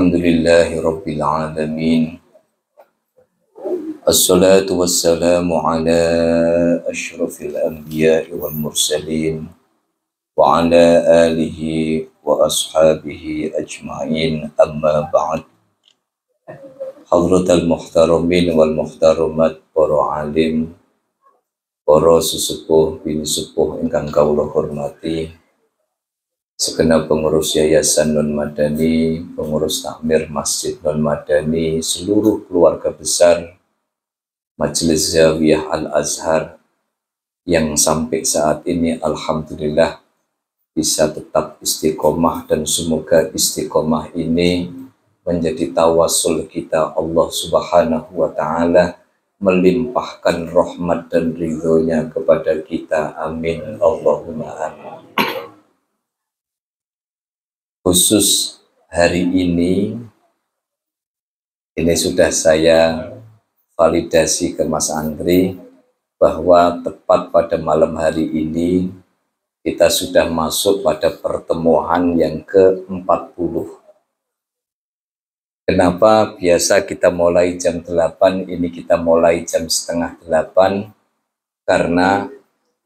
Alhamdulillahi Rabbil Alamin. Assalatu wassalamu ala ashrafil anbiya'i wal mursalin wa ala alihi wa ashabihi ajma'in, amma ba'd. Hadratal muhtaramin wal muhtaramat, para alim, para sesepuh bini sepuh ingkang kawula hormati, segenap pengurus Yayasan Non Madani, pengurus takmir Masjid Non Madani, seluruh keluarga besar Majelis Zawiyah Al-Azhar yang sampai saat ini alhamdulillah bisa tetap istiqomah, dan semoga istiqomah ini menjadi tawasul kita Allah Subhanahu wa Ta'ala melimpahkan rahmat dan ridhonya kepada kita, amin Allahumma amin. Khusus hari ini sudah saya validasi ke Mas Andri bahwa tepat pada malam hari ini kita sudah masuk pada pertemuan yang ke-40. Kenapa biasa kita mulai jam 8, ini kita mulai jam setengah 8? Karena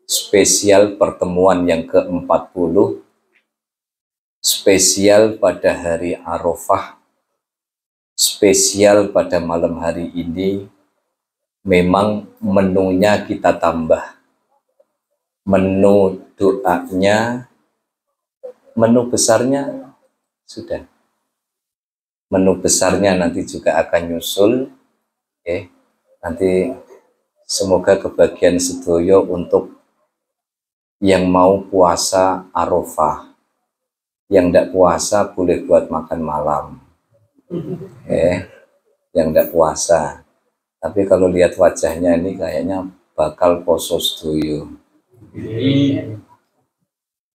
spesial pertemuan yang ke-40, spesial pada hari Arafah, spesial pada malam hari ini. Memang menunya kita tambah, menu doanya, menu besarnya sudah, menu besarnya nanti juga akan nyusul. Nanti semoga kebagian sedoyo untuk yang mau puasa Arafah. Yang tidak puasa boleh buat makan malam, yang tidak puasa. Tapi kalau lihat wajahnya ini kayaknya bakal poso sedoyo.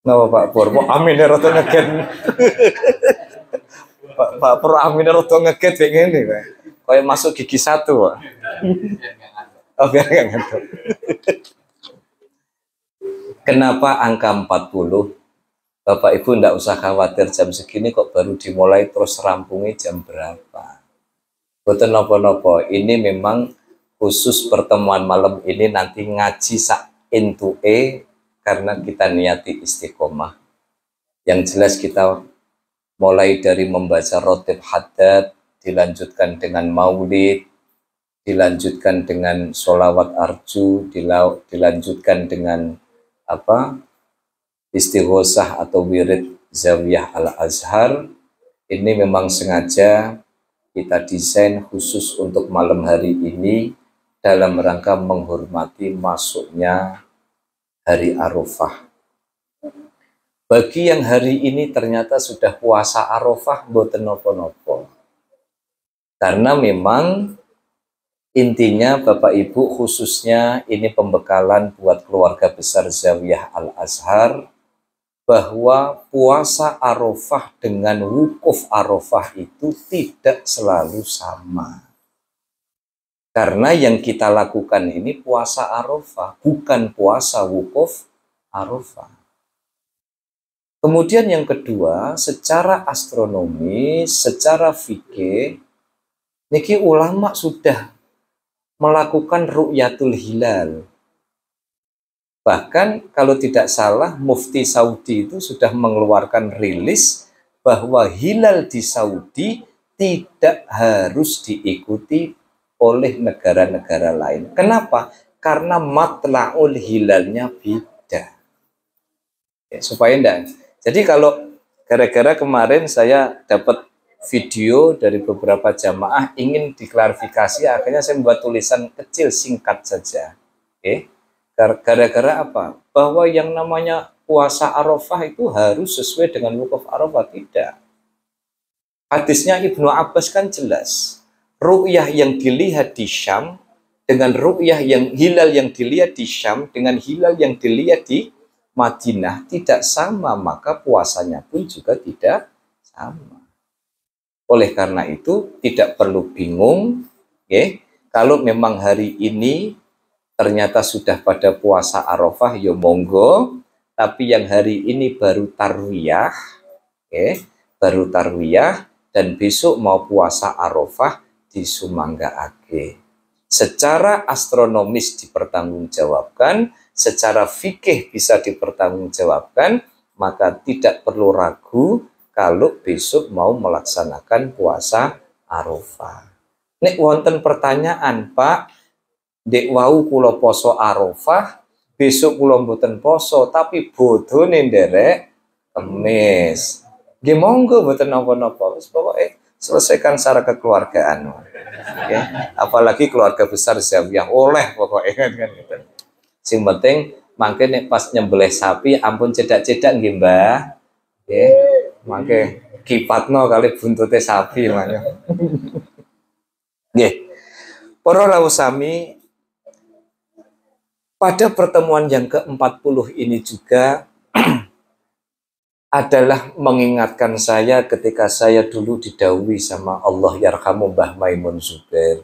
Napa Pak Pur? Amin ya roto ngeget. Pak Pur amin ya roto ngeget kayak gini, Pak. Kayak masuk gigi 1, Pak. Oh, biar nggak ngantuk. Kenapa angka 40? Bapak Ibu ndak usah khawatir jam segini kok baru dimulai terus rampungnya jam berapa. Boten nopo-nopo, ini memang khusus pertemuan malam ini nanti ngaji sak intue karena kita niati istiqomah. Yang jelas kita mulai dari membaca rotib haddad, dilanjutkan dengan maulid, dilanjutkan dengan sholawat arju, dilanjutkan dengan istighosah atau wirid Zawiyah Al-Azhar. Ini memang sengaja kita desain khusus untuk malam hari ini dalam rangka menghormati masuknya hari Arafah. Bagi yang hari ini ternyata sudah puasa Arafah, mboten nopo-nopo. Karena memang intinya Bapak Ibu, khususnya ini pembekalan buat keluarga besar Zawiyah Al-Azhar, bahwa puasa Arafah dengan wukuf Arafah itu tidak selalu sama. Karena yang kita lakukan ini puasa Arafah, bukan puasa wukuf Arafah. Kemudian yang kedua, secara astronomi, secara fikih, niki ulama sudah melakukan ru'yatul hilal. Bahkan kalau tidak salah, Mufti Saudi itu sudah mengeluarkan rilis bahwa hilal di Saudi tidak harus diikuti oleh negara-negara lain. Kenapa? Karena matla'ul hilalnya beda. Supaya enggak. Jadi kalau gara-gara kemarin saya dapat video dari beberapa jamaah ingin diklarifikasi, akhirnya saya membuat tulisan kecil singkat saja. Gara-gara apa? Bahwa yang namanya puasa Arafah itu harus sesuai dengan wukuf Arafah. Tidak. Hadisnya Ibnu Abbas kan jelas. Ru'yah yang dilihat di Syam dengan ru'yah yang hilal yang dilihat di Syam dengan hilal yang dilihat di Madinah tidak sama, maka puasanya pun juga tidak sama. Oleh karena itu tidak perlu bingung, kalau memang hari ini ternyata sudah pada puasa Arafah, ya monggo. Tapi yang hari ini baru tarwiyah, baru tarwiyah, dan besok mau puasa Arafah disumanggaake. Secara astronomis dipertanggungjawabkan, secara fikih bisa dipertanggungjawabkan, maka tidak perlu ragu kalau besok mau melaksanakan puasa Arafah. Nek wonten pertanyaan, Pak, dek wau kula poso Arafah, besok kula mboten poso, tapi bodhone nderek Kemis. Nggih monggo mboten napa-napa. Wis pokoke selesaikan secara kekeluargaan. Ya, apalagi keluarga besar Zawiyah oleh pokoknya kan gitu. Sing penting mangke nek pas nyembelih sapi ampun cedak-cedak nggih, Mbah. Nggih. Mangke kipatno kali buntute sapi mangke. Nggih. Para rawuh sami, pada pertemuan yang ke-40 ini juga adalah mengingatkan saya ketika saya dulu didhawuhi sama Allah yarhamu Mbah Maimun Zubair.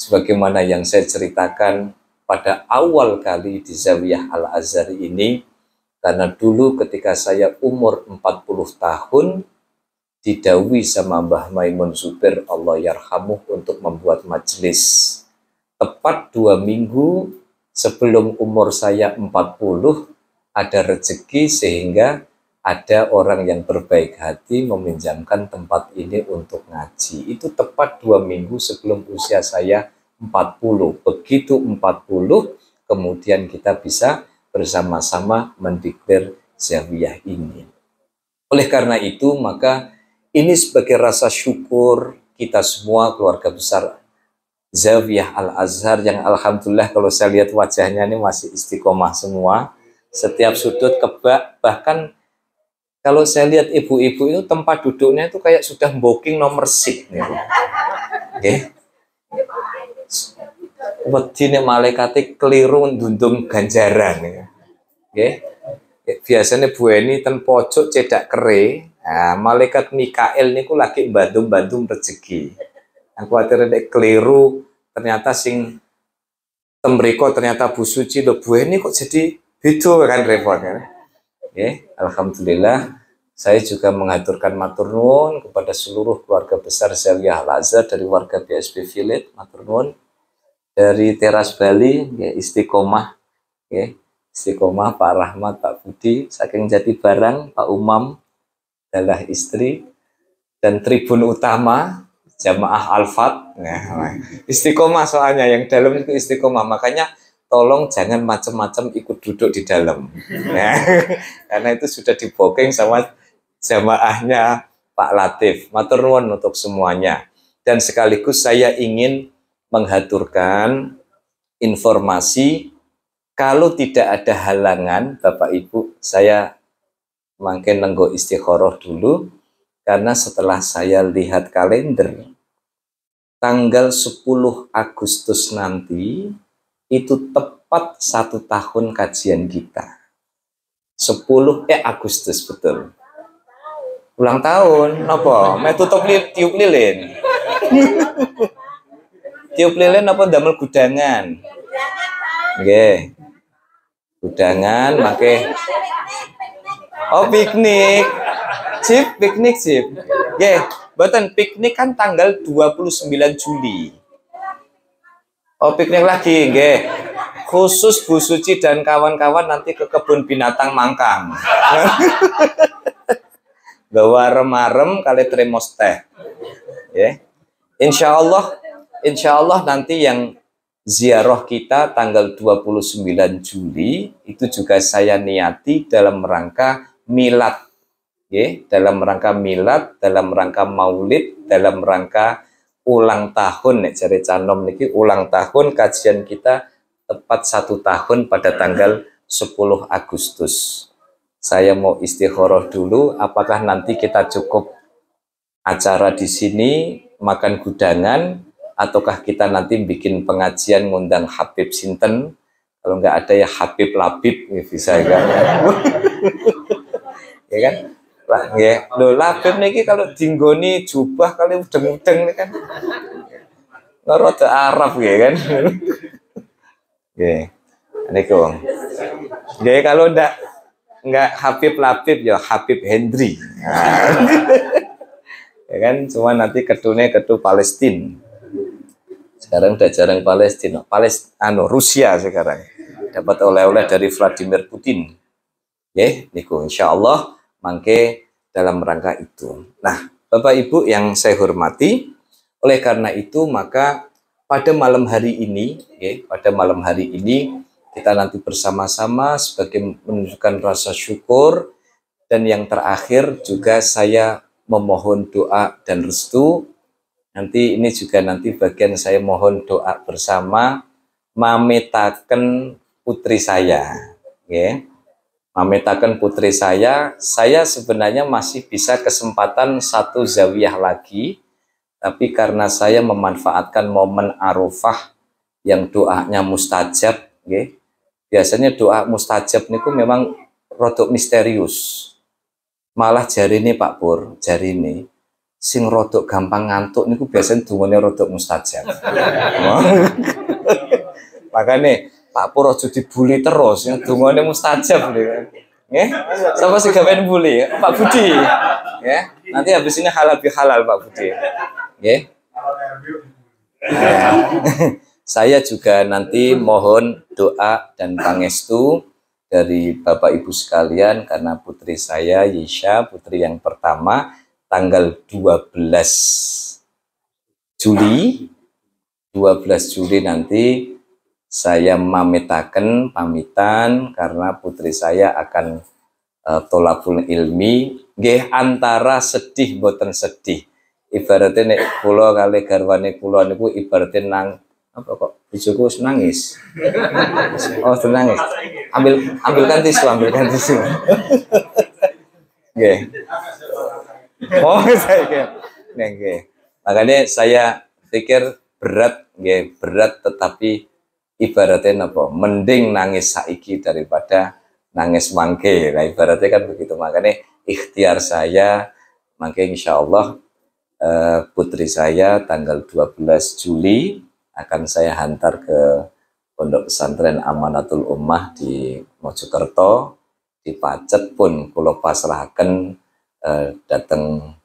Sebagaimana yang saya ceritakan pada awal kali di Zawiyah Al-Azhar ini, karena dulu ketika saya umur 40 tahun, didhawuhi sama Mbah Maimun Zubair Allah yarhamuh untuk membuat majelis. Tepat 2 minggu sebelum umur saya 40, ada rezeki sehingga ada orang yang berbaik hati meminjamkan tempat ini untuk ngaji. Itu tepat 2 minggu sebelum usia saya 40. Begitu 40, kemudian kita bisa bersama-sama mendeklar Zawiyah ini. Oleh karena itu, maka ini sebagai rasa syukur kita semua keluarga besar Zawiyah Al-Azhar yang alhamdulillah kalau saya lihat wajahnya ini masih istiqomah semua. Setiap sudut kebak, bahkan kalau saya lihat ibu-ibu itu tempat duduknya itu kayak sudah booking nomor seat. Oke. Wedine malaikate keliru ndundung ganjaran. Oke. Biasanya Bu Eni ten pojok cedak kere. Nah, malaikat Mikael niku lagi bantu-bantu rezeki. Aku khawatir nek keliru ternyata sing tembriko ternyata Bu Suci lho Bu Eni kok jadi beda kan repotnya. Oke, alhamdulillah saya juga mengaturkan matur nuwun kepada seluruh keluarga besar Zawiyah Al-Azhar dari warga BSP Village, matur nuwun. Dari Teras Bali, ya, Istiqomah, ya, Istiqomah Pak Rahmat, Pak Budi, saking Jati Barang, Pak Umam, adalah istri, dan Tribun Utama, Jamaah Al-Fat, nah, Istiqomah soalnya yang dalam itu Istiqomah, makanya tolong jangan macam-macam ikut duduk di dalam, ya, karena itu sudah di-booking sama jamaahnya Pak Latif. Matur nuwun untuk semuanya. Dan sekaligus saya ingin menghaturkan informasi kalau tidak ada halangan, Bapak Ibu, saya makin nenggo istikharah dulu karena setelah saya lihat kalender tanggal 10 Agustus nanti itu tepat 1 tahun kajian kita. 10 Agustus betul. Ulang tahun, apa? Mau tutup tiup lilin. Tiup lilin apa damel gudangan? Nggih. Gudangan make. Oh, piknik. Sip, piknik sip. Nggih, mboten piknik kan tanggal 29 Juli. Oh, piknik lagi, nggih. Khusus Bu Suci dan kawan-kawan nanti ke kebun binatang Mangkang. Bawa remarem kali tremos teh. Ya. Insya Allah nanti yang ziarah kita tanggal 29 Juli itu juga saya niati dalam rangka milad. Ya, dalam rangka milad, dalam rangka maulid, dalam rangka ulang tahun nek jare canom niki ulang tahun kajian kita tepat 1 tahun pada tanggal 10 Agustus. Saya mau istikharah dulu apakah nanti kita cukup acara di sini makan gudangan ataukah kita nanti bikin pengajian ngundang Habib Sinten, kalau nggak ada ya Habib Labib ya bisa kan. Ya kan? Lah nggih, lho Labib niki kalau dinggoni jubah kali udeng-udeng kan. Rada Arab ya kan. Nggih. Niku. Nggih kalau enggak Habib Labib ya Habib Hendri. Ya kan, cuma nanti ketunya ketu Palestina. Sekarang udah jarang Palestina, Rusia sekarang. Dapat oleh-oleh dari Vladimir Putin. Ya, niku insyaallah mangke dalam rangka itu. Nah, Bapak Ibu yang saya hormati, oleh karena itu maka pada malam hari ini, kita nanti bersama-sama sebagai menunjukkan rasa syukur, dan yang terakhir juga saya memohon doa dan restu. Nanti ini juga nanti bagian saya mohon doa bersama mametaken putri saya, ya. Mametaken putri saya sebenarnya masih bisa kesempatan satu zawiyah lagi, tapi karena saya memanfaatkan momen Arafah yang doanya mustajab, ya. Biasanya doa mustajab niku memang rodok misterius. Malah jari ini Pak Pur, jari ini sing rodok gampang ngantuk niku biasanya dungane rodok mustajab. Makanya Pak Pur aja dibully terus, yang dungane mustajab nih. Nggih. Sapa sing gawean bully? Pak Budi. Ya. Nanti habis ini halal bihalal Pak Budi. Nggih. Ya. Saya juga nanti mohon doa dan pangestu dari Bapak Ibu sekalian karena putri saya Yesha, putri yang pertama, tanggal 12 Juli nanti saya pamitan karena putri saya akan tolabul ilmi, nggih antara sedih boten sedih. Ibaratnya nek kula kali garwane kula niku ibaratnya nang apa kok bojoku nangis. Oh, nangis. Ambilkan tisu. Nggih. Oh, saya nggih. Makanya saya pikir berat tetapi ibaratnya apa? Mending nangis saiki daripada nangis mangke. Nah, ibaratnya kan begitu. Makanya ikhtiar saya mangke insyaallah putri saya tanggal 12 Juli akan saya hantar ke Pondok Pesantren Amanatul Ummah di Mojokerto. Di Pacet pun kula pasrahaken datang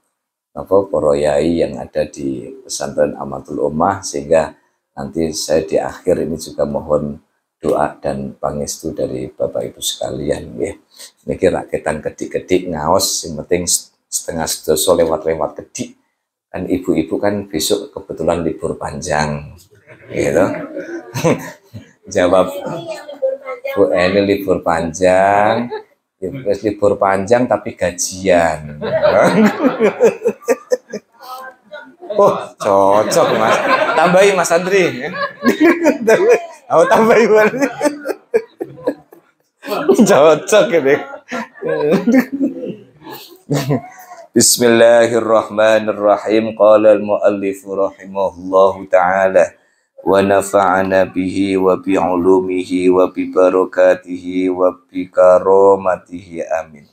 para yai yang ada di Pesantren Amanatul Ummah, sehingga nanti saya di akhir ini juga mohon doa dan pangestu dari Bapak Ibu sekalian nggih. Niki raketan kedik-kedik ngaos, yang penting setengah sedoso lewat-lewat kedik. Kan ibu-ibu kan besok kebetulan libur panjang. Gitu. Jawab Bu Eni libur panjang. Libur panjang tapi gajian. Oh, cocok Mas. Tambahin Mas Andri. Aku tambahin Mas. Cocok ini. Bismillahirrahmanirrahim. Qala al-muallif rahimahullahu ta'ala wa nafa'ana bihi wa bi'ulumihi wa bi barakatihi wa bi karamatihi amin.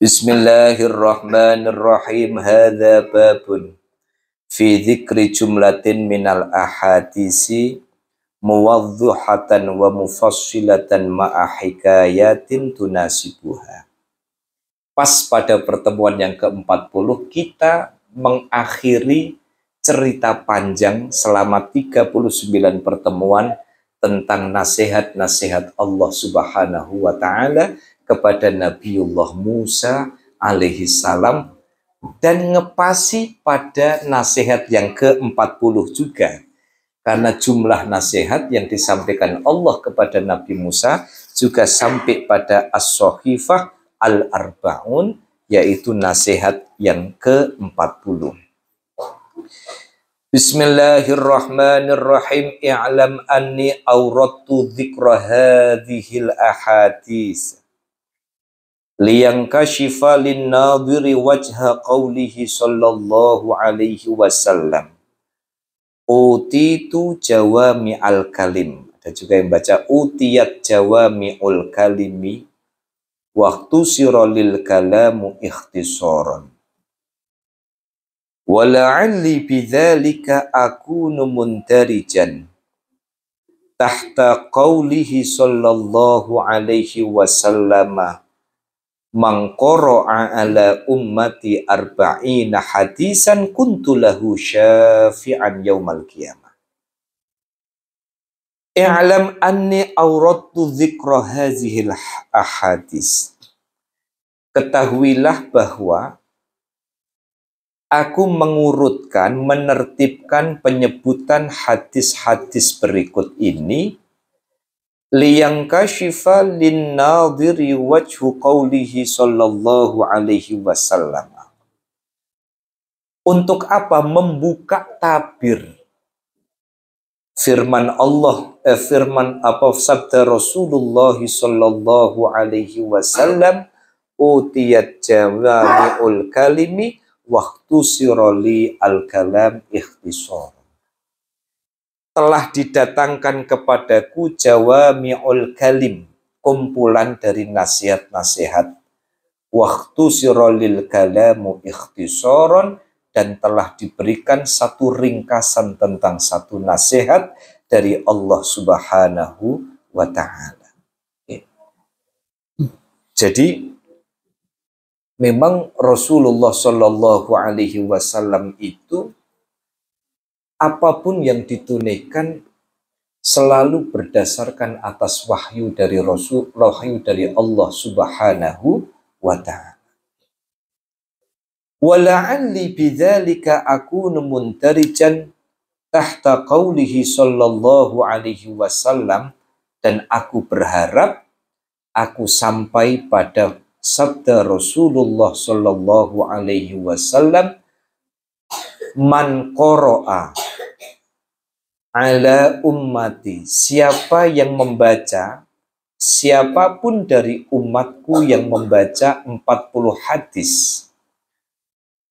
Bismillahirrahmanirrahim. Hadza babun fi dzikri jumlatin minal ahadisi muwadhdhahatan wa mufassilatan ma'a hikayatin tunasibuha. Pas pada pertemuan yang ke-40 kita mengakhiri cerita panjang selama 39 pertemuan tentang nasihat-nasihat Allah Subhanahu wa taala kepada Nabiullah Musa alaihi salam, dan ngepasi pada nasihat yang ke-40 juga. Karena jumlah nasihat yang disampaikan Allah kepada Nabi Musa juga sampai pada As-Sohifah Al-Arba'un, yaitu nasihat yang ke-40. Bismillahirrahmanirrahim. I'lam anni awrattu dzikra hadhil ahadits liyankashifa lin-nadhiri wajha qawlihi sallallahu alaihi wasallam. Utitu jawami'al kalim. Ada juga yang baca utiyat jawami'ul kalimi waktu sirolil kalamu ikhtisaran. Wala'alli bidzalika akunu muntarijan tahta qawlihi sallallahu alaihi wasallam man qara'a ala ummati arba'ina hadisan kuntu lahu syafi'an yaumal qiyamah. I'lam anni awradtu dzikra hazihil ahadis. Ketahuilah bahwa aku mengurutkan, menertibkan penyebutan hadis-hadis berikut ini liyangkashifa linnadhiri wajhu qawlihi sallallahu alaihi wasallam. Untuk apa? Membuka tabir firman Allah, sabda Rasulullah sallallahu alaihi wasallam, utiyat jawami'ul kalimi waktu siroli al-kalam ikhtisar. Telah didatangkan kepadaku jawami'ul kalim, kumpulan dari nasihat-nasihat. Waktu sirolil kalamu ikhtisaron, dan telah diberikan satu ringkasan tentang satu nasihat dari Allah Subhanahu wa ta'ala. Jadi memang Rasulullah Shallallahu Alaihi Wasallam itu apapun yang ditunaikan selalu berdasarkan atas wahyu dari Rasul, wahyu dari Allah Subhanahu wa Ta'ala. Wala'alli bidzalika akunu muntarijan tahta qaulihi Sallallahu Alaihi Wasallam, dan aku berharap aku sampai pada sabda Rasulullah Sallallahu Alaihi Wasallam, man qara'a ala ummati, siapa yang membaca, siapapun dari umatku yang membaca 40 hadis,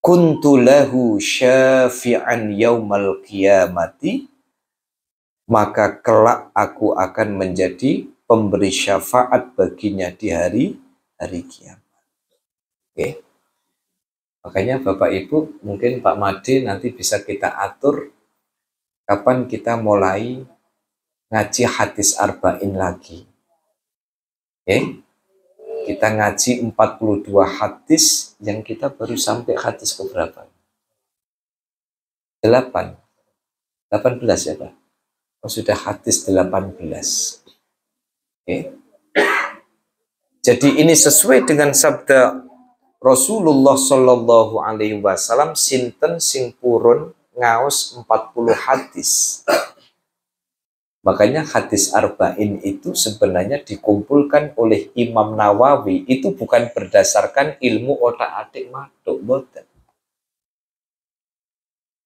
kuntu lahu syafi'an yaumal qiyamati, maka kelak aku akan menjadi pemberi syafaat baginya di hari kiamat. Oke. Makanya Bapak Ibu, mungkin Pak Made nanti bisa kita atur kapan kita mulai ngaji hadis arba'in lagi. Oke. Kita ngaji 42 hadis, yang kita baru sampai hadis ke berapa? 8. 18 ya Pak? Oh, sudah hadis 18. Oke. Jadi ini sesuai dengan sabda Rasulullah Shallallahu Alaihi Wasallam, sinten sing purun ngaos 40 hadis. Makanya hadis arba'in itu sebenarnya dikumpulkan oleh Imam Nawawi, itu bukan berdasarkan ilmu otak-atik matuk, boten.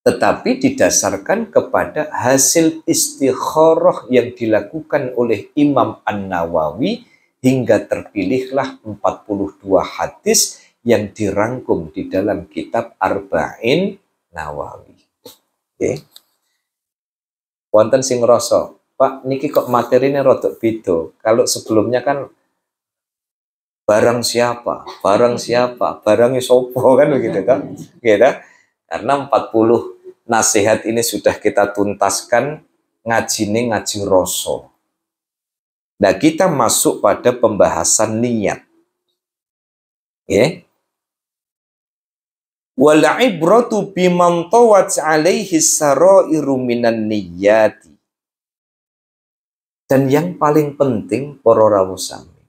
Tetapi didasarkan kepada hasil istikharah yang dilakukan oleh Imam An-Nawawi, hingga terpilihlah 42 hadis yang dirangkum di dalam kitab Arba'in Nawawi. Oke. Wonten sing ngrasa, Pak, niki kok materinya rodok beda. Kalau sebelumnya kan barang siapa, barangnya sopo kan begitu kan? Gitu. Karena 40 nasihat ini sudah kita tuntaskan, ngaji rasa. Nah, kita masuk pada pembahasan niat. Ya. Wal ibratu biman tawat alaihi sarairu minan niyyati. Dan yang paling penting para rawuh sami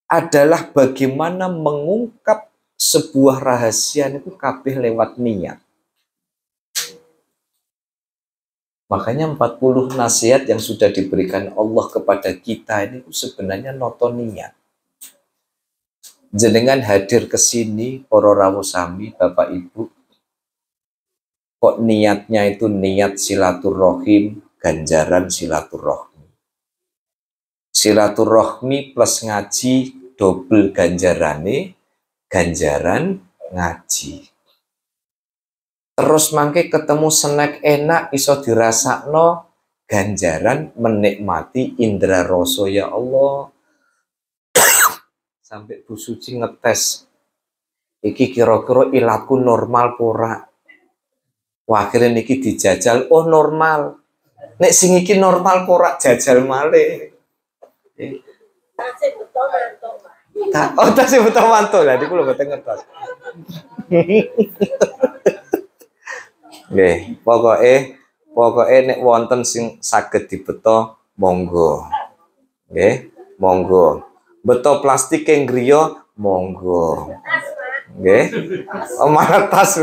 adalah bagaimana mengungkap sebuah rahasia itu kabeh lewat niat. Makanya 40 nasihat yang sudah diberikan Allah kepada kita ini sebenarnya noto niat. Jenengan hadir ke sini, para rawuh sami, Bapak Ibu, kok niatnya itu niat silaturahim, ganjaran silaturahmi. Silaturahmi plus ngaji, double ganjarane, ganjaran ngaji. Terus mangke ketemu snack enak iso dirasakno, ganjaran menikmati indra rasa ya Allah. Sampai Bu Suci ngetes, iki kira-kira ilaku normal pura. Akhirnya niki dijajal, oh normal. Nek sing iki normal pura jajal malih. Oh, tas butuh mantul lah, diku lho boten ngertos. Nggih, pokoke nek wonten sing saged dibeto monggo. Nggih, monggo. Beto plastik yang griya monggo. Nggih. Malah tas.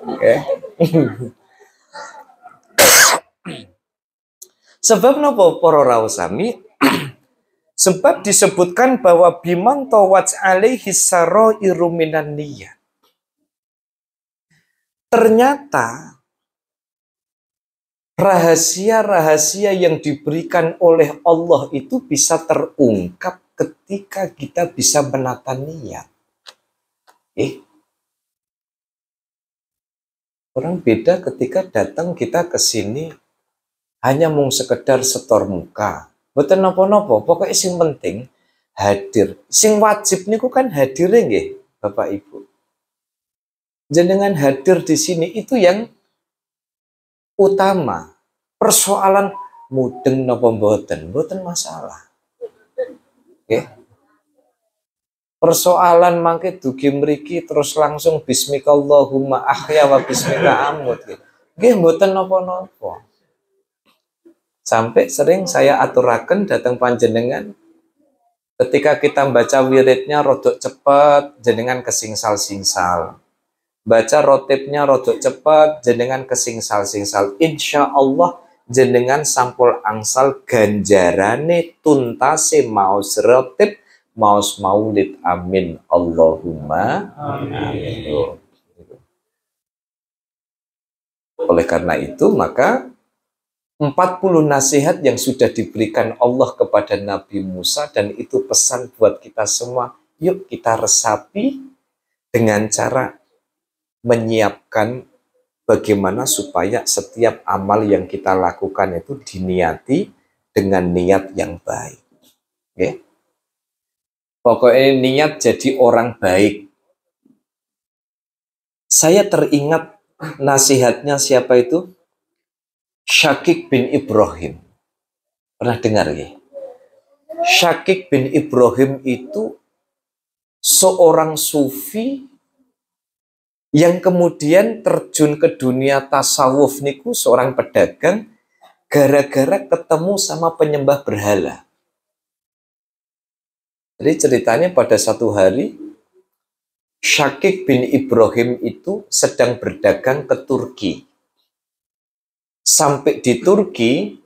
Nggih. Sebab napa para rawuh sami? Sebab disebutkan bahwa bimang tawaj alaihi sarairu minan niyat. Ternyata rahasia-rahasia yang diberikan oleh Allah itu bisa terungkap ketika kita bisa menata niat. Orang beda ketika datang kita ke sini hanya mau sekedar setor muka. Boten napa-napa, pokoknya sing penting hadir. Sing wajib niku kan hadir nggih, Bapak Ibu. Jenengan hadir di sini itu yang utama. Persoalan mudeng napa mboten, mboten masalah. Nggih. Persoalan mangke dugi mriki terus langsung bismikallahumma ahya wa bismika amut. Nggih mboten napa-napa. Sampai sering saya aturaken datang panjenengan ketika kita baca wiridnya rodok cepat, jenengan kesingsal-singsal. Baca rotibnya rodok cepat, jenengan kesingsal-singsal. Insya Allah jenengan sampul angsal ganjarane tuntase maos rotib, maos maulid. Amin. Allahumma amin. Oleh karena itu maka 40 nasihat yang sudah diberikan Allah kepada Nabi Musa dan itu pesan buat kita semua. Yuk kita resapi dengan cara menyiapkan bagaimana supaya setiap amal yang kita lakukan itu diniati dengan niat yang baik. Okay? Pokoknya niat jadi orang baik. Saya teringat nasihatnya siapa itu? Syakik bin Ibrahim. Pernah dengar ya? Syakik bin Ibrahim itu seorang sufi yang kemudian terjun ke dunia tasawuf niku, seorang pedagang gara-gara ketemu sama penyembah berhala. Jadi ceritanya pada satu hari Syakik bin Ibrahim itu sedang berdagang ke Turki. Sampai di Turki,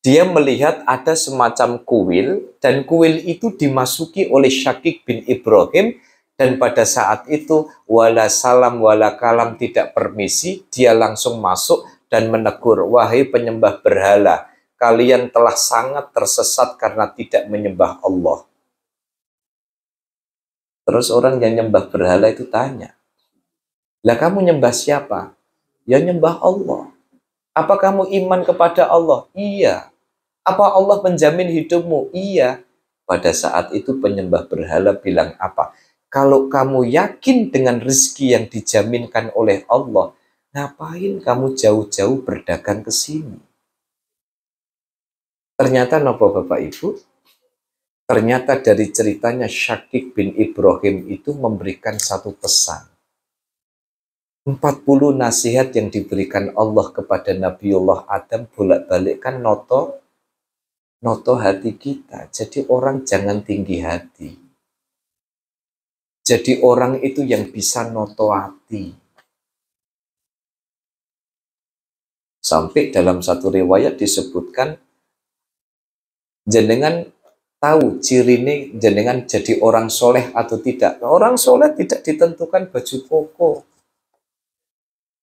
dia melihat ada semacam kuil, dan kuil itu dimasuki oleh Syakik bin Ibrahim, dan pada saat itu, wala salam wala kalam, tidak permisi, dia langsung masuk dan menegur, wahai penyembah berhala, kalian telah sangat tersesat karena tidak menyembah Allah. Terus orang yang nyembah berhala itu tanya, lah kamu nyembah siapa? Ya nyembah Allah. Apa kamu iman kepada Allah? Iya. Apa Allah menjamin hidupmu? Iya. Pada saat itu penyembah berhala bilang apa? Kalau kamu yakin dengan rezeki yang dijaminkan oleh Allah, ngapain kamu jauh-jauh berdagang ke sini? Ternyata nopo Bapak Ibu? Ternyata dari ceritanya Syakik bin Ibrahim itu memberikan satu pesan. 40 nasihat yang diberikan Allah kepada Nabiullah Adam bolak-balik kan noto hati kita. Jadi orang jangan tinggi hati. Jadi orang itu yang bisa noto hati. Sampai dalam satu riwayat disebutkan jenengan tahu ciri ini jenengan jadi orang soleh atau tidak. Orang soleh tidak ditentukan baju koko.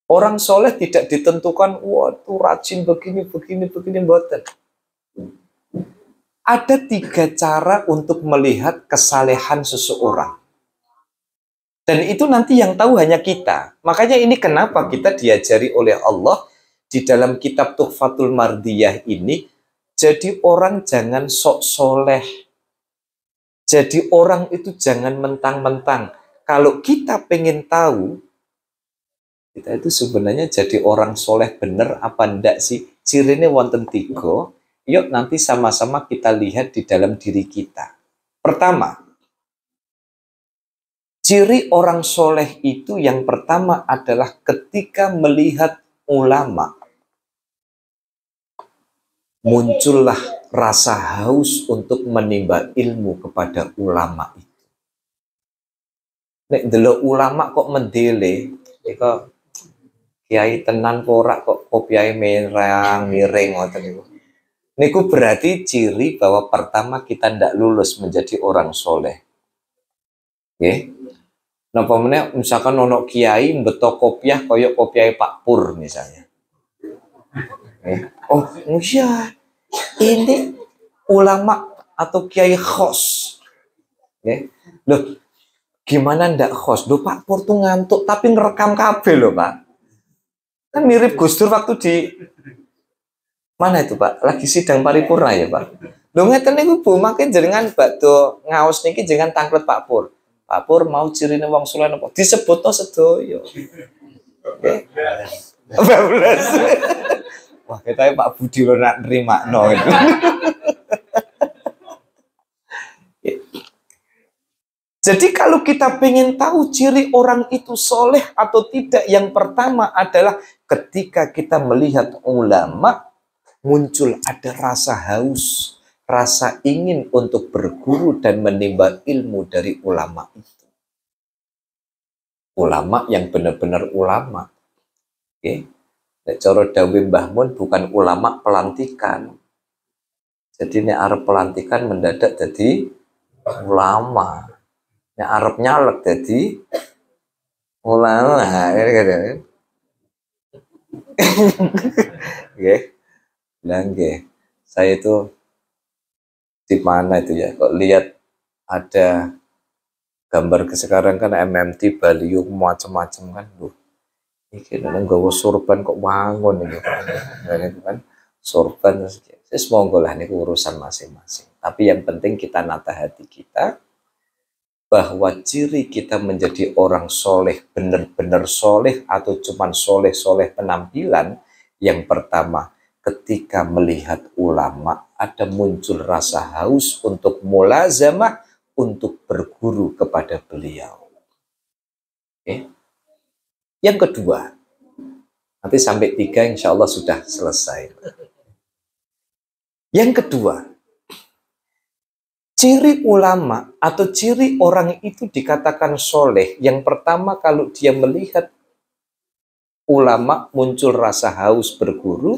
Orang soleh tidak ditentukan, wah tuh rajin begini, mboten. Ada 3 cara untuk melihat kesalehan seseorang. Dan itu nanti yang tahu hanya kita. Makanya ini kenapa kita diajari oleh Allah di dalam kitab Tuhfatul Mardiyah ini, jadi orang jangan sok soleh. Jadi orang itu jangan mentang-mentang. Kalau kita pengen tahu, kita itu sebenarnya jadi orang soleh bener apa ndak sih? Cirine wonten 3. Yuk nanti sama-sama kita lihat di dalam diri kita. Pertama, ciri orang soleh itu yang pertama adalah ketika melihat ulama, muncullah rasa haus untuk menimba ilmu kepada ulama itu. Nek delok ulama kok mendele, kok kiai tenan porak kok kopiai merang miring ngoten niku. Niku berarti ciri bahwa pertama kita ndak lulus menjadi orang soleh. Nggih. Napa meneh misalkan ono kiai mbeto kopiah koyok kopiai Pak Pur misalnya. Oh iya, ini ulama atau kiai khos. Loh, gimana ndak khos? Loh Pak Pur tuh ngantuk tapi ngerekam kabel loh Pak. Kan mirip Gus Dur waktu di mana itu Pak? Lagi sidang paripurna ya Pak. Loh ngeten niku Bu, makin jenengan bakdo ngaos niki jenengan tangklet Pak Pur. Pak Pur mau cirine wong saleh napa? Disebutno sedaya. Nggih. 12. Wah, kita Pak Budi lo nak nerimakno itu. Jadi kalau kita pengen tahu ciri orang itu soleh atau tidak, yang pertama adalah ketika kita melihat ulama, muncul ada rasa haus, rasa ingin untuk berguru dan menimba ilmu dari ulama itu. Ulama yang benar-benar ulama. Oke. Cara dawuh Mbah Mun bukan ulama pelantikan. Jadi ini arep pelantikan mendadak jadi ulama. Ini arep nyalek jadi ulama. Oke. Dan saya itu di mana itu ya? Kok lihat ada gambar sekarang kan MMT Baliu macam-macam kan, loh. Iki nang nggawa sorban kok wangun iki kan. Sorban wis monggo lah niku urusan masing-masing. Tapi yang penting kita nata hati kita bahwa ciri kita menjadi orang soleh, benar-benar soleh atau cuman soleh-soleh penampilan, yang pertama ketika melihat ulama ada muncul rasa haus untuk mulazamah, untuk berguru kepada beliau. Oke. Yang kedua, nanti sampai 3 insya Allah sudah selesai. Yang kedua, ciri ulama atau ciri orang itu dikatakan soleh. Yang pertama kalau dia melihat ulama muncul rasa haus berguru.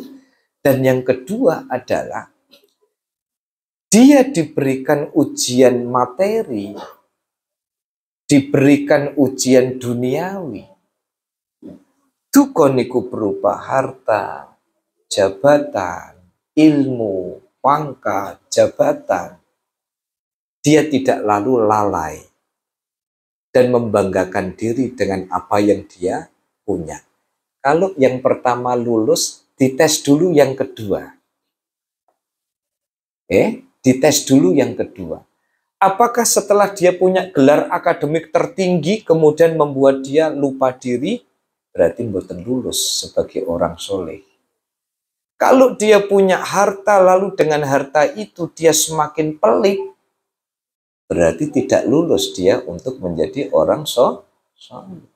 Dan yang kedua adalah dia diberikan ujian materi, diberikan ujian duniawi. Duka niku berupa harta, jabatan, ilmu, pangkat, jabatan. Dia tidak lalu lalai dan membanggakan diri dengan apa yang dia punya. Kalau yang pertama lulus, dites dulu yang kedua. Dites dulu yang kedua. Apakah setelah dia punya gelar akademik tertinggi, kemudian membuat dia lupa diri? Berarti mboten lulus sebagai orang soleh. Kalau dia punya harta, lalu dengan harta itu dia semakin pelit, berarti tidak lulus dia untuk menjadi orang soleh.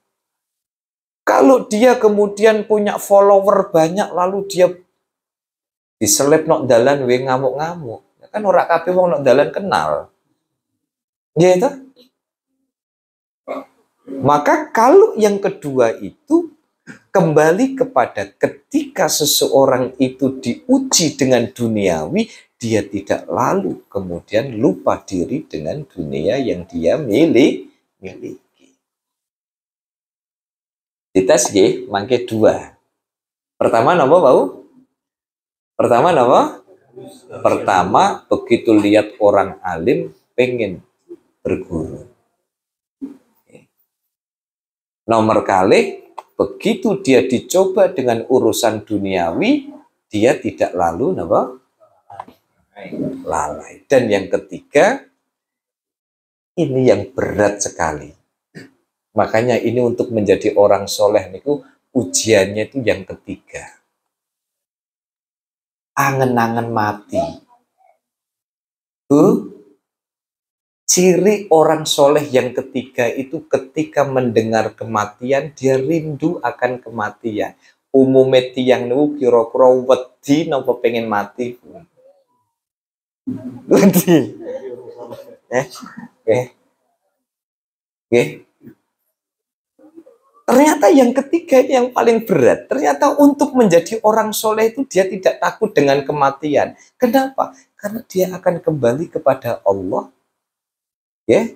Kalau dia kemudian punya follower banyak, lalu dia diselip nok dalan we ngamuk-ngamuk, kan ora kabeh wong nok dalan kenal. Ya itu. Maka kalau yang kedua itu kembali kepada ketika seseorang itu diuji dengan duniawi, dia tidak lalu kemudian lupa diri dengan dunia yang dia miliki. Dites nggih mangke 2. Pertama napa bau? Pertama napa? Pertama begitu lihat orang alim pengen berguru. Nomor kali begitu dia dicoba dengan urusan duniawi, dia tidak lalu lalai. Dan yang ketiga, ini yang berat sekali. Makanya ini untuk menjadi orang soleh niku ujiannya itu yang ketiga. angen-angen mati. Bu, ciri orang soleh yang ketiga itu ketika mendengar kematian, dia rindu akan kematian. Umumnya tiang niku kira-kira wedi napa pengen mati. Wedi. Ternyata yang ketiga yang paling berat. Ternyata untuk menjadi orang soleh itu dia tidak takut dengan kematian. Kenapa? Karena dia akan kembali kepada Allah. Ya,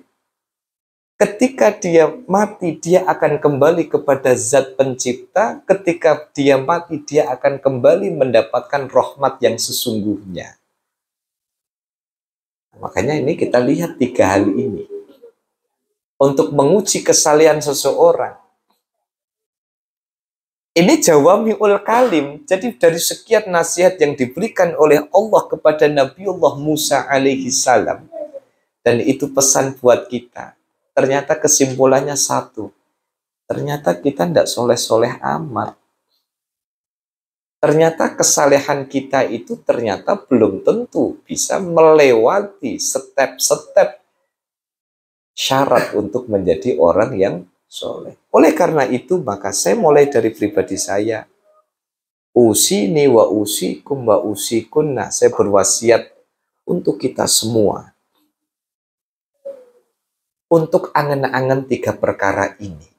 ketika dia mati, dia akan kembali kepada Zat Pencipta. Ketika dia mati, dia akan kembali mendapatkan rahmat yang sesungguhnya. Makanya ini kita lihat 3 hal ini. Untuk menguji kesalehan seseorang. Ini jawami'ul kalim. Jadi dari sekian nasihat yang diberikan oleh Allah kepada Nabiullah Musa alaihi salam. Dan itu pesan buat kita. Ternyata kesimpulannya satu. Ternyata kita tidak soleh-soleh amat. Ternyata kesalehan kita itu ternyata belum tentu bisa melewati step-step syarat untuk menjadi orang yang soleh. Oleh karena itu, maka saya mulai dari pribadi saya. Usini wa usikum wa usikunna. Saya berwasiat untuk kita semua. Untuk angen-angen 3 perkara ini.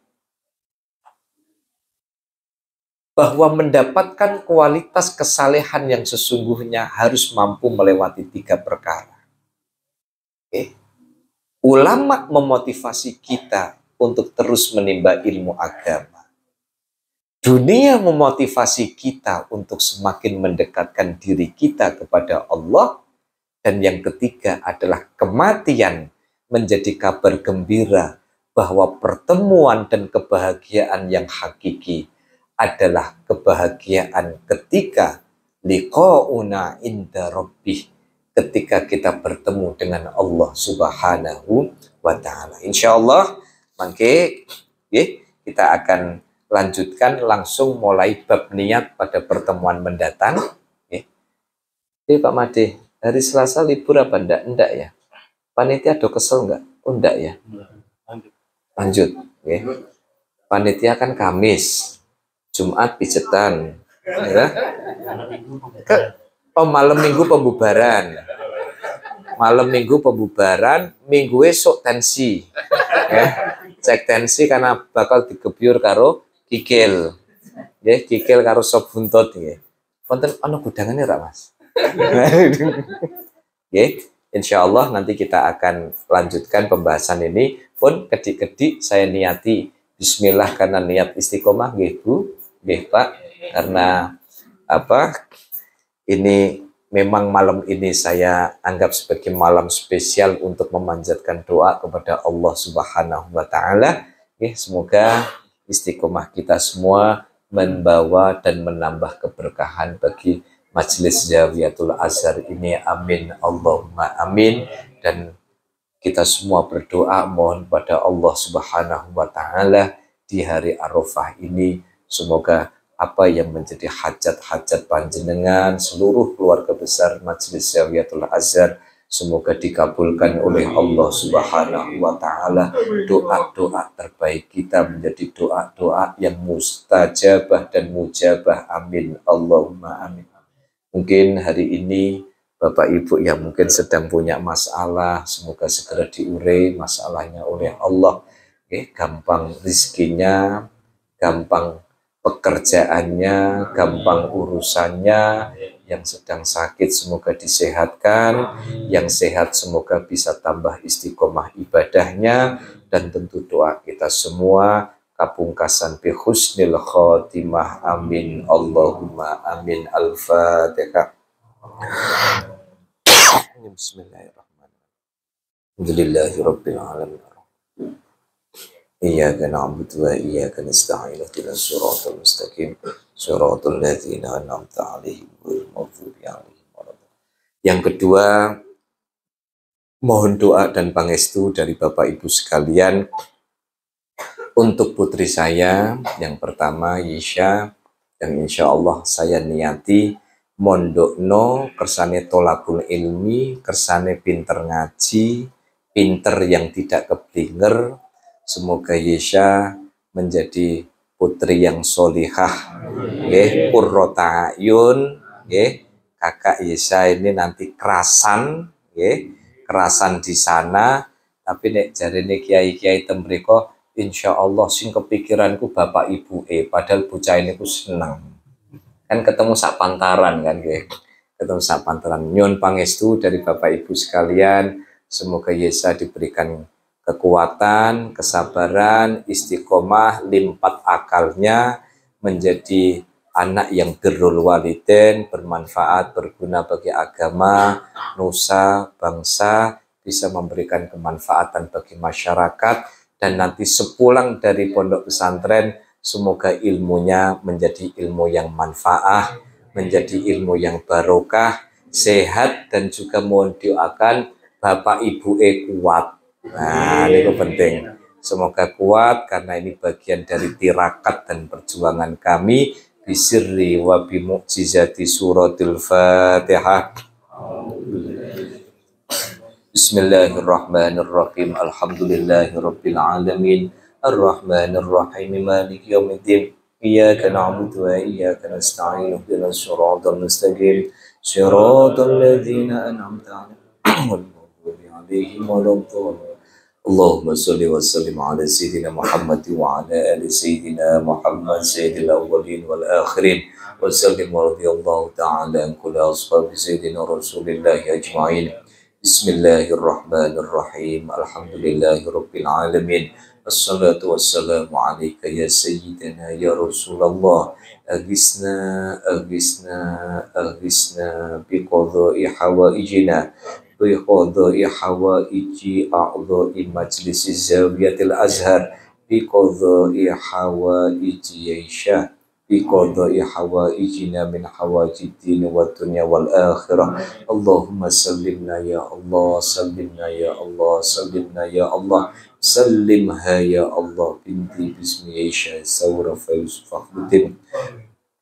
Bahwa mendapatkan kualitas kesalehan yang sesungguhnya harus mampu melewati 3 perkara. Oke. Ulama memotivasi kita untuk terus menimba ilmu agama. Dunia memotivasi kita untuk semakin mendekatkan diri kita kepada Allah. Dan yang ketiga adalah kematian menjadi kabar gembira bahwa pertemuan dan kebahagiaan yang hakiki adalah kebahagiaan ketika liqa'una inda rabbih, ketika kita bertemu dengan Allah Subhanahu wa Ta'ala. Insyaallah mangke kita akan lanjutkan langsung mulai bab niat pada pertemuan mendatang. Pak Made, hari Selasa libur apa enggak? Enggak ya? Panitia ada kesel enggak? Oh enggak ya? Lanjut. Panitia kan Kamis, Jumat pijetan, ya. Malam Minggu pembubaran. Malam Minggu pembubaran, Minggu esok tensi. Ya. Cek tensi karena bakal digebyur karo kikil. Ya, kikil karo sop buntut nggih. Wonten ana gudangane ra, Mas? Nggih, insyaallah nanti kita akan lanjutkan pembahasan ini. Pun kedik-kedik saya niati bismillah karena niat istiqomah nggih Bu, nggih Pak. Karena apa? Ini memang malam ini saya anggap sebagai malam spesial untuk memanjatkan doa kepada Allah Subhanahu wa Ta'ala. Semoga istiqomah kita semua membawa dan menambah keberkahan bagi Majelis Zawiyatul Azhar ini. Amin Allahumma amin. Dan kita semua berdoa mohon pada Allah Subhanahu wa Ta'ala di hari Arafah ini, semoga apa yang menjadi hajat-hajat panjenengan seluruh keluarga besar Majelis Zawiyatul Azhar semoga dikabulkan oleh Allah Subhanahu wa Ta'ala. Doa-doa terbaik kita menjadi doa-doa yang mustajabah dan mujabah. Amin Allahumma amin. Mungkin hari ini Bapak Ibu yang mungkin sedang punya masalah, semoga segera diurai masalahnya oleh Allah. Gampang rizkinya, gampang pekerjaannya, gampang urusannya. Yang sedang sakit semoga disehatkan, yang sehat semoga bisa tambah istiqomah ibadahnya. Dan tentu doa kita semua kapungkasan bi husnil khotimah. Amin Allahumma amin. Al-Fatihah. Bismillahirrahmanirrahim. Alhamdulillahirabbil alamin. Iyyaka na'budu wa iyyaka nasta'in. Ihdinas siratal mustaqim. Shiratal ladzina an'amta 'alaihim ghairil maghdubi 'alaihim waladdallin. Yang kedua, mohon doa dan pangestu dari Bapak Ibu sekalian untuk putri saya yang pertama Yisha, yang insya Allah saya niati mondokno, kersane tolabul ilmi, kersane pinter ngaji, pinter yang tidak keblinger. Semoga Yesha menjadi putri yang solihah, qurrata ayun, kakak Yesha ini nanti kerasan, kerasan di sana. Tapi nek jarine kiai-kiai tembriko, insya Allah sing kepikiranku bapak ibu padahal bocah ini ku senang. Kan ketemu sak pantaran kan, ketemu sak pantaran. Nyun pangestu dari bapak ibu sekalian, semoga Yesha diberikan kekuatan, kesabaran, istiqomah, limpat akalnya menjadi anak yang birrul walidain, bermanfaat, berguna bagi agama, nusa, bangsa, bisa memberikan kemanfaatan bagi masyarakat, dan nanti sepulang dari pondok pesantren, semoga ilmunya menjadi ilmu yang manfaat, menjadi ilmu yang barokah, sehat, dan juga mohon doakan bapak ibu kuat. Nah, ini penting. Semoga kuat karena ini bagian dari tirakat dan perjuangan kami bisirri wa bimu'jizati suratul Fatihah. Bismillahirrahmanirrahim. Alhamdulillahirabbil alamin. Arrahmanirrahim. Maliki yaumiddin. Iyyaka na'budu wa iyyaka nasta'in. Ihdinas siratal mustaqim. Siratal ladzina an'amta 'alaihim waladdallin. Allahumma salli wa sallim ala sayyidina Muhammad wa ala ali sayyidina Muhammad sayyidil awwalin wal akhirin wa sallim wa radiyallahu ta'ala an kulli ashabi sayyidina Rasulillah ajma'in. Bismillahirrahmanirrahim. Alhamdulillahi rabbil alamin. Assalatu wassalamu alayka ya sayyidina ya Rasulullah. Aghithna aghithna aghithna biqadha'i hawaijina biqadha'i hawaiji a'dha'i majlisi zawiyatil azhar biqadha'i hawaiji Aisyah biqadha'i hawaijina min hawajiddin wa dunya wal akhirah. Allahumma sallimna ya Allah, sallimna ya Allah, sallimna ya Allah, sallimha ya Allah binti bismi Aisyah Sawra Yusuf Fakhruddin.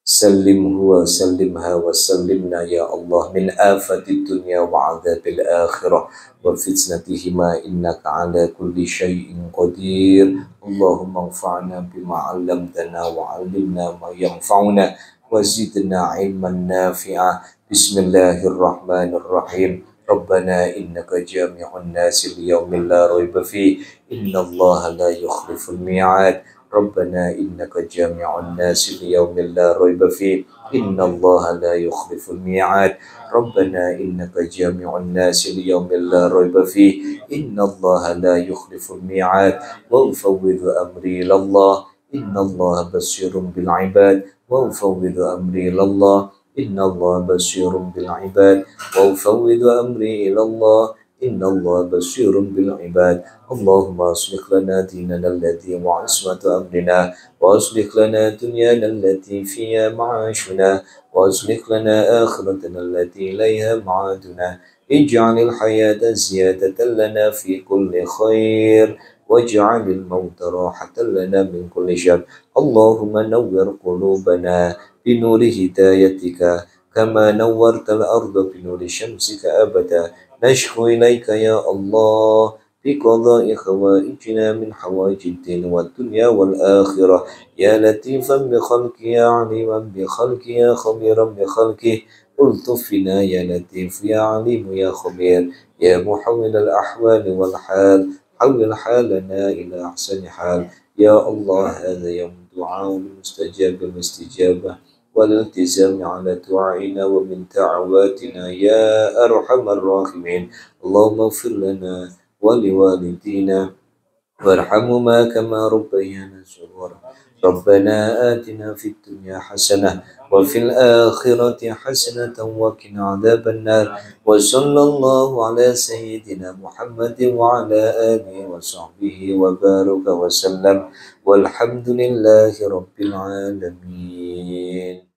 Sallimhu wa sallimha wa sallimna ya Allah min afati dunya wa adzabil akhirah wa fitnatihima innaka ala kulli syai'in qadir. Allahumma anfa'na bima 'allamtana wa 'allimna ma yanfa'una wa zidna 'ilman nafi'a. Bismillahirrahmanirrahim. Rabbana innaka jami'un nasi liyaumin la raiba fihi innallaha la yukhliful mi'ad. ربنا إنك جامع الناس ليوم لا ريب فيه إن الله لا يخلف الميعاد. ربنا إنك جامع الناس ليوم لا ريب فيه إن الله لا يخلف الميعاد. وأفوض أمري إلى الله إن الله بصير بالعباد. وأفوض أمري إلى الله إن الله بصير بالعباد. وأفوض أمري إلى الله إن الله بصير بالعباد. اللهم أصلح لنا ديننا الذي هو عصمة أمرنا وأصلح لنا دنيانا التي فيها معاشنا وأصلح لنا آخرتنا التي إليها معادنا. اجعل الحياة زيادة لنا في كل خير واجعل الموت راحة لنا من كل شر. اللهم نور قلوبنا بنور هدايتك كما نورت الأرض بنور شمسك أبدا. نشكو إليك يا الله بقضاء حوائجنا من حوائج الدين والدنيا والآخرة. يا لطيفا بخلقه يا عليما بخلقه يا خبيرا بخلقه. الطفنا يا لطيف يا عليم يا خبير يا محول الأحوال والحال. حول حالنا إلى أحسن حال. يا الله هذا يوم دعاء المستجاب الاستجابة والالتزام على دعائنا ومن دعواتنا يا أرحم الراحمين. اللهم اغفر لنا ولوالدينا وارحمهما كما ربيانا صغارا. ربنا آتنا في الدنيا حسنة وفي الآخرة حسنة وقنا عذاب النار. وصلى الله على سيدنا محمد وعلى آله وصحبه وبارك وسلم والحمد لله رب العالمين.